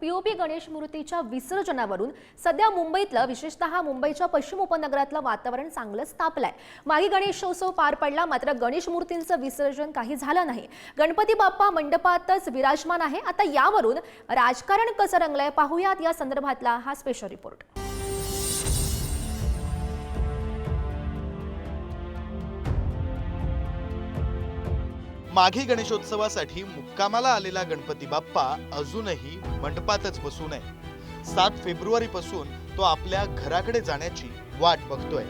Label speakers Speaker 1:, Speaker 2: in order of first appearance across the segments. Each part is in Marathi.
Speaker 1: पीओपी गणेश मूर्तीच्या विसर्जनावरून सध्या मुंबईतलं विशेषतः मुंबईच्या पश्चिम उपनगरातलं वातावरण चांगलंच तापलंय। मागे गणेशोत्सव पार पडला, मात्र गणेश मूर्तींचं विसर्जन काही झालं नाही। गणपती बाप्पा मंडपातच विराजमान आहे। आता यावरून राजकारण कसं रंगलंय पाहूयात या संदर्भातला हा स्पेशल रिपोर्ट।
Speaker 2: माघी गणेशोत्सवासाठी मुक्कामाला आलेला गणपती बाप्पा अजूनही मंडपातच बसून आहे। 7 फेब्रुवारीपासून तो आपल्या घराकडे जाण्याची वाट बघतोय,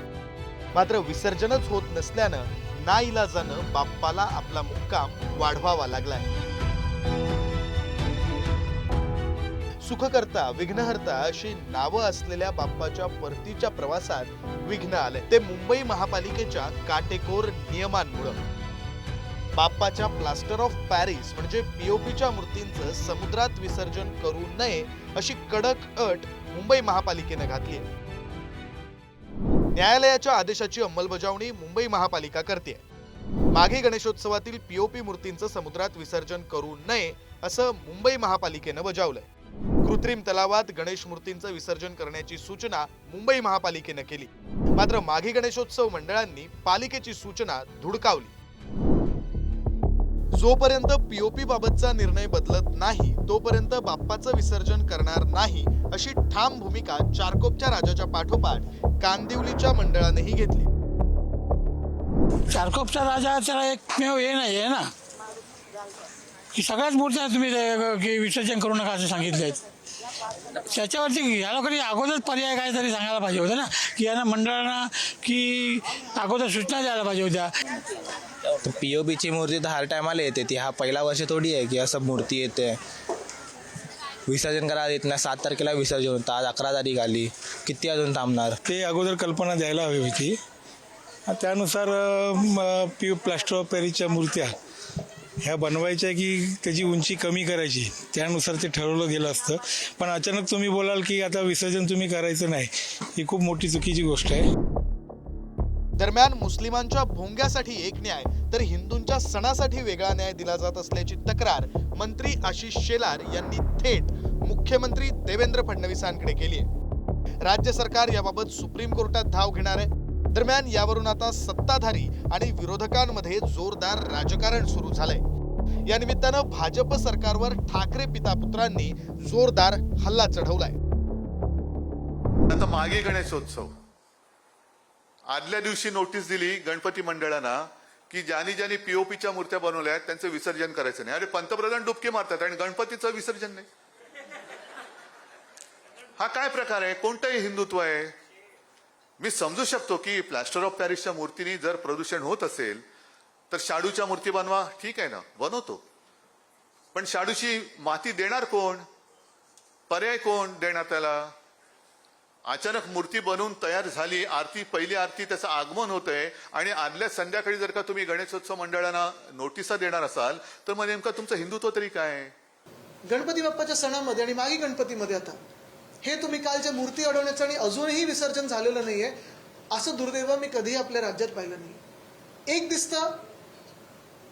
Speaker 2: मात्र विसर्जनच होत नसल्यानं नाईलाजानं बाप्पाला आपला मुक्काम वाढवावा लागलाय। सुखकर्ता, विघ्नहर्ता अशी नावं असलेल्या बाप्पाच्या परतीच्या प्रवासात विघ्न आले, ते मुंबई महापालिकेच्या काटेकोर नियमांमुळे। बाप्पाच्या प्लास्टर ऑफ पॅरिस म्हणजे पीओपीच्या मूर्तींचं समुद्रात विसर्जन करू नये अशी कडक अट मुंबई महापालिकेने घातली आहे। न्यायालयाच्या आदेशाची अंमलबजावणी मुंबई महापालिका करते। माघी गणेशोत्सवातील पीओपी मूर्तींचं समुद्रात विसर्जन करू नये असं मुंबई महापालिकेने बजावलंय। कृत्रिम तलावात गणेश मूर्तींचं विसर्जन करण्याची सूचना मुंबई महापालिकेने केली, मात्र माघी गणेशोत्सव मंडळांनी पालिकेची सूचना धुडकावली। जोपर्यंत पीओपी बाबतचा निर्णय बदलत नाही तोपर्यंत बाप्पाचं विसर्जन करणार नाही अशी ठाम भूमिका चारकोपच्या राजाच्या पाठोपाठ कांदिवलीच्या मंडळानेही घेतली।
Speaker 3: चारकोपचा राजा त्याला एकमेव हे नाही आहे ना की सगळ्याच मूर्त्या तुम्ही विसर्जन करू नका असं सांगितले। त्याच्यावरती या लोकांनी अगोदर पर्याय काहीतरी सांगायला पाहिजे होतं ना, की यांना मंडळांना की अगोदर सूचना द्यायला पाहिजे होत्या।
Speaker 4: तर पीओपीची मूर्ती तर हर टायमाला येते, ती हा पहिला वर्ष थोडी आहे की असं मूर्ती येते विसर्जन करायला येत नाही। 7 तारखेला विसर्जन होतं, आज 11 तारीख आली, किती अजून थांबणार?
Speaker 3: ते अगोदर कल्पना द्यायला हवी होती। त्यानुसार प्लास्टर ऑफ पॅरिसच्या मूर्त्या ह्या बनवायच्या की त्याची उंची कमी करायची, त्यानुसार ते ठरवलं गेलं असतं। पण अचानक तुम्ही बोलाल की आता विसर्जन तुम्ही करायचं नाही, ही खूप मोठी चुकीची गोष्ट आहे।
Speaker 2: दरम्यान मुस्लिमांच्या भोंग्यासाठी एक न्याय तर हिंदूंच्या सणासाठी वेगळा न्याय दिला जात असल्याची तक्रार मंत्री आशिष शेलार यांनी थेट मुख्यमंत्री देवेंद्र फडणवीसांकडे केली आहे। राज्य सरकार याबाबत सुप्रीम कोर्टात धाव घेणार आहे। दरम्यान यावरून आता सत्ताधारी आणि विरोधकांमध्ये जोरदार राजकारण सुरू झालंय। या निमित्तानं भाजप सरकारवर ठाकरे पिता पुत्रांनी जोरदार हल्ला चढवलाय।
Speaker 5: आता मागे गणेशोत्सव आदल्या दिवशी नोटीस दिली गणपती मंडळांना की ज्यांनी पीओपीच्या मूर्त्या बनवल्या आहेत त्यांचं विसर्जन करायचं नाही। अरे पंतप्रधान डुबके मारतात आणि गणपतीचं विसर्जन नाही, हा काय प्रकार आहे? कोणतंही हिंदुत्व आहे? मी समजू शकतो की प्लास्टर ऑफ पॅरिसच्या मूर्तीने जर प्रदूषण होत असेल तर शाडूच्या मूर्ती बनवा, ठीक आहे ना, बनवतो, पण शाडूची माती देणार कोण? पर्याय कोण देणार त्याला? अचानक मूर्ती बनवून तयार झाली, आरती, पहिली आरती, त्याचं आगमन होतंय आणि आदल्या संध्याकाळी जर का तुम्ही गणेशोत्सव मंडळांना नोटिसा देणार असाल तर मग नेमका तुमचं हिंदुत्व तरी काय?
Speaker 6: गणपती बाप्पाच्या सणामध्ये आणि माघी गणपतीमध्ये आता हे तुम्ही कालच्या मूर्ती अडवण्याचं आणि अजूनही विसर्जन झालेलं नाहीये असं दुर्दैव मी कधीही आपल्या राज्यात पाहिलं नाही।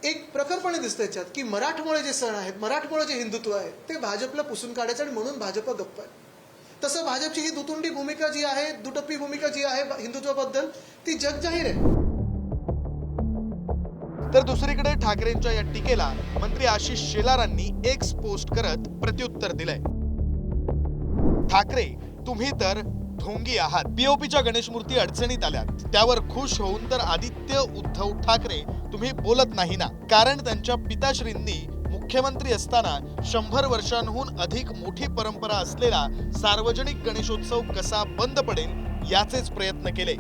Speaker 6: एक प्रखरपणे दिसतं याच्यात की मराठमोळे जे सण आहेत, मराठमोळे जे हिंदुत्व आहे ते भाजपला पुसून काढायचं आणि म्हणून भाजप गप्प आहे। तसं भाजपची ही दुतुंडी भूमिका जी आहे, दुटप्पी भूमिका जी आहे हिंदुत्वाबद्दल, ती जगजाहीर आहे।
Speaker 2: तर दुसरीकडे ठाकरेंच्या या टीकेला मंत्री आशिष शेलारांनी एक्स पोस्ट करत प्रत्युत्तर दिलंय। ठाकरे, तुम्ही तर ढोंगी आहात। पीओपीच्या गणेश मूर्ती अडचणीत आल्यात त्यावर खुश होऊन तर आदित्य उद्धव ठाकरे तुम्ही बोलत नाही ना, कारण त्यांच्या पिताश्रींनी मुख्यमंत्री असताना 100 वर्षांहून अधिक मोठी परंपरा असलेला सार्वजनिक गणेशोत्सव कसा बंद पडेल याचेच प्रयत्न केले।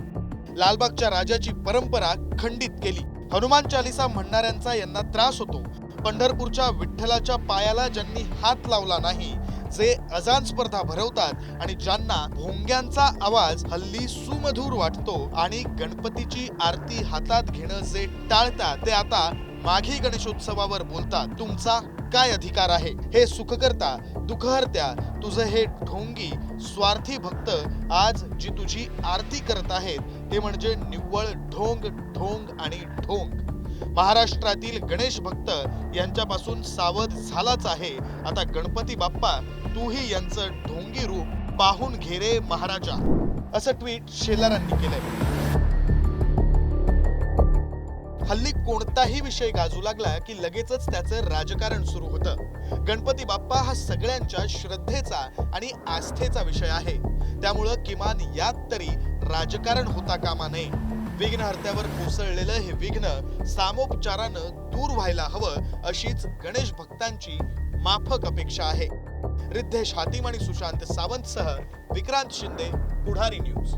Speaker 2: लालबागच्या राजाची परंपरा खंडित केली। हनुमान चालीसा म्हणणाऱ्यांचा यांना त्रास होतो। पंढरपूरच्या विठ्ठलाच्या पायाला ज्यांनी हात लावला नाही, जे अजान स्पर्धा भरवतात आणि ज्यांना भोंग्यांचा आवाज हल्ली सुमधुर वाटतो आणि गणपतीची आरती हातात घेणं जे टाळतात, ते आता माघी गणेशोत्सवावर बोलतात। तुमचा काय अधिकार आहे? हे सुखकर्ता, दुःखहर्त्या, तुझं हे ढोंगी स्वार्थी भक्त आज जी तुझी आरती करत आहेत ते म्हणजे निव्वळ ढोंग, ढोंग आणि ढोंग। महाराष्ट्रातील गणेश भक्त यांच्यापासून सावध झालाच आहे। आता गणपती बाप्पा तूही यांचं ढोंगी रूप पाहून घे रे महाराजा, असं ट्विट शेलारांनी केलंय. हल्ली कोणताही विषय गाजू लागला की लगेचच त्याचं राजकारण सुरू होतं. गणपती बाप्पा हा सगळ्यांच्या श्रद्धेचा आणि आस्थेचा विषय आहे, त्यामुळं किमान यात तरी राजकारण होता कामा नये. विघ्नहर्त्यावर कोसळलेलं हे विघ्न सामोपचारानं दूर व्हायला हवं, अशीच गणेश भक्तांची माफक अपेक्षा आहे. रिद्धेश हातीम आणि सुशांत सावंतसह विक्रांत शिंदे, पुढारी न्यूज.